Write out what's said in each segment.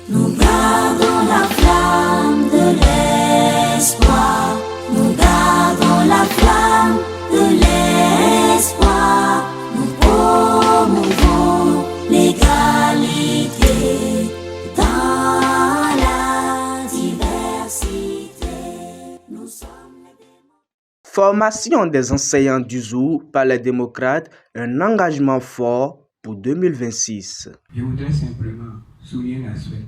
Nous gardons la flamme de l'espoir. Nous gardons la flamme de l'espoir. Nous promouvons l'égalité dans la diversité. Nous sommes les démocrates. Formation des enseignants du ZOU par les démocrates, un engagement fort pour 2026. Je voudrais simplement souligner l'aspect,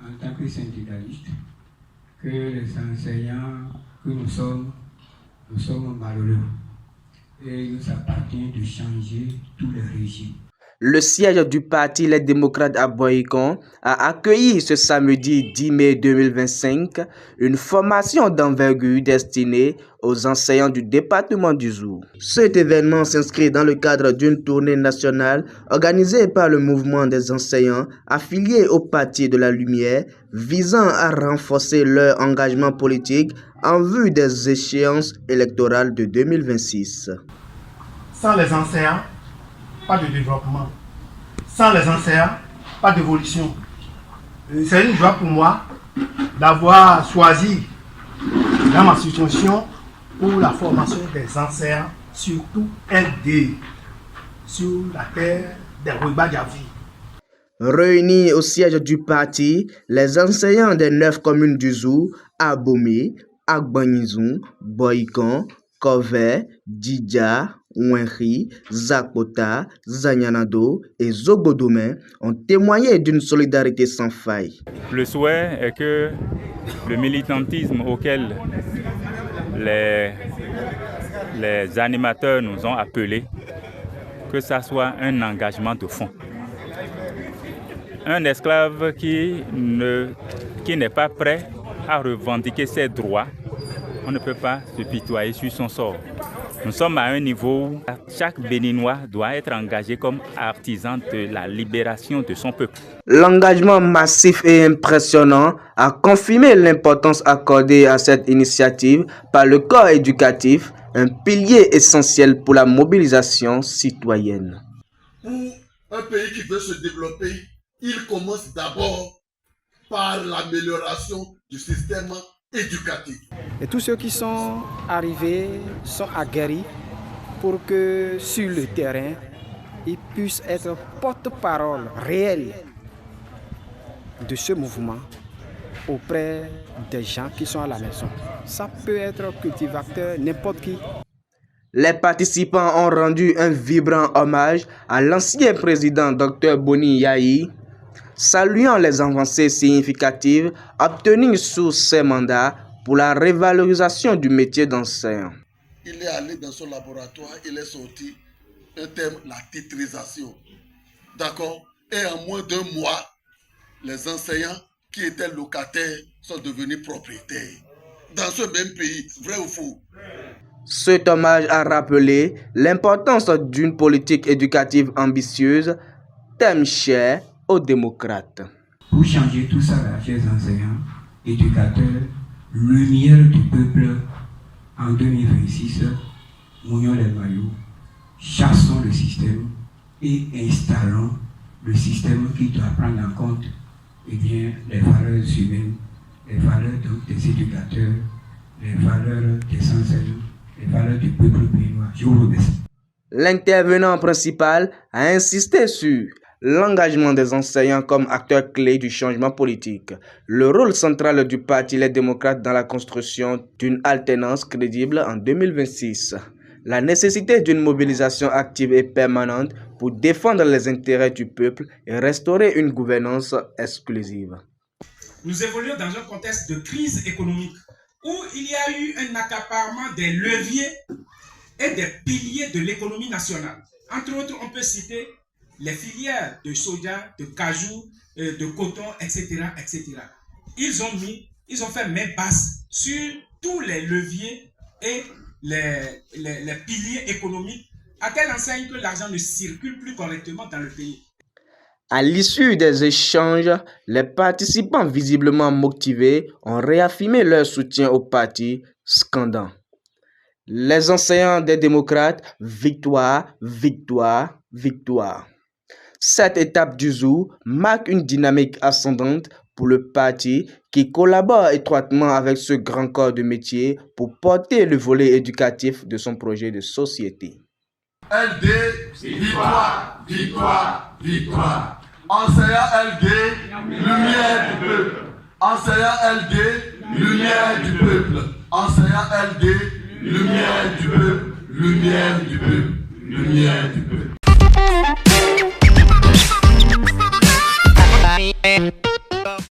en tant que syndicaliste, que les enseignants que nous sommes malheureux. Et il nous appartient de changer tous les régimes. Le siège du parti Les Démocrates à Boycon a accueilli ce samedi 10 mai 2025 une formation d'envergure destinée aux enseignants du département du ZOU. Cet événement s'inscrit dans le cadre d'une tournée nationale organisée par le mouvement des enseignants affiliés au Parti de la Lumière visant à renforcer leur engagement politique en vue des échéances électorales de 2026. Sans les enseignants, pas de développement. Sans les enseignants, pas d'évolution. C'est une joie pour moi d'avoir choisi dans ma situation pour la formation des enseignants, surtout LD, sur la terre des Rweba-Diavi. Réunis au siège du parti, les enseignants des 9 communes du ZOU, Abomey, Agbanizou, Boycon, Kové, Didja, Ouenri, Zakota, Zanyanado et Zogodomé ont témoigné d'une solidarité sans faille. Le souhait est que le militantisme auquel les animateurs nous ont appelés, que ça soit un engagement de fond. Un esclave qui n'est pas prêt à revendiquer ses droits, on ne peut pas se pitoyer sur son sort. Nous sommes à un niveau où chaque Béninois doit être engagé comme artisan de la libération de son peuple. L'engagement massif et impressionnant a confirmé l'importance accordée à cette initiative par le corps éducatif, un pilier essentiel pour la mobilisation citoyenne. Pour un pays qui veut se développer, il commence d'abord par l'amélioration du système éducatif. Et tous ceux qui sont arrivés sont aguerris pour que sur le terrain, ils puissent être porte-parole réelle de ce mouvement auprès des gens qui sont à la maison. Ça peut être cultivateur, n'importe qui. Les participants ont rendu un vibrant hommage à l'ancien président Dr Boni Yahi, saluant les avancées significatives obtenues sous ses mandats pour la révalorisation du métier d'enseignant. Il est allé dans son laboratoire, il est sorti un terme, la titrisation. D'accord? Et en moins d'un mois, les enseignants qui étaient locataires sont devenus propriétaires. Dans ce même pays, vrai ou faux? Cet hommage a rappelé l'importance d'une politique éducative ambitieuse, thème cher aux démocrates. Pour changer tout ça, chers enseignants, éducateurs, lumière du peuple en 2026, mouillons les maillots, chassons le système et installons le système qui doit prendre en compte les valeurs humaines, les valeurs des éducateurs, les valeurs des enseignants, les valeurs du peuple béninois. Je vous remercie. L'intervenant principal a insisté sur l'engagement des enseignants comme acteurs clés du changement politique, le rôle central du Parti Les Démocrates dans la construction d'une alternance crédible en 2026, la nécessité d'une mobilisation active et permanente pour défendre les intérêts du peuple et restaurer une gouvernance exclusive. Nous évoluons dans un contexte de crise économique où il y a eu un accaparement des leviers et des piliers de l'économie nationale. Entre autres, on peut citer les filières de soja, de cajou, de coton, etc., etc. Ils ont fait main basse sur tous les leviers et les piliers économiques, à telle enseigne que l'argent ne circule plus correctement dans le pays. À l'issue des échanges, les participants visiblement motivés ont réaffirmé leur soutien au parti, scandant Les enseignants des démocrates, victoire, victoire, victoire. Cette étape du jour marque une dynamique ascendante pour le parti qui collabore étroitement avec ce grand corps de métier pour porter le volet éducatif de son projet de société. LD, victoire, victoire, victoire. Enseignant LD, lumière du peuple. Enseignant LD, lumière du peuple. Enseignant LD, lumière du peuple, lumière du peuple, lumière du peuple.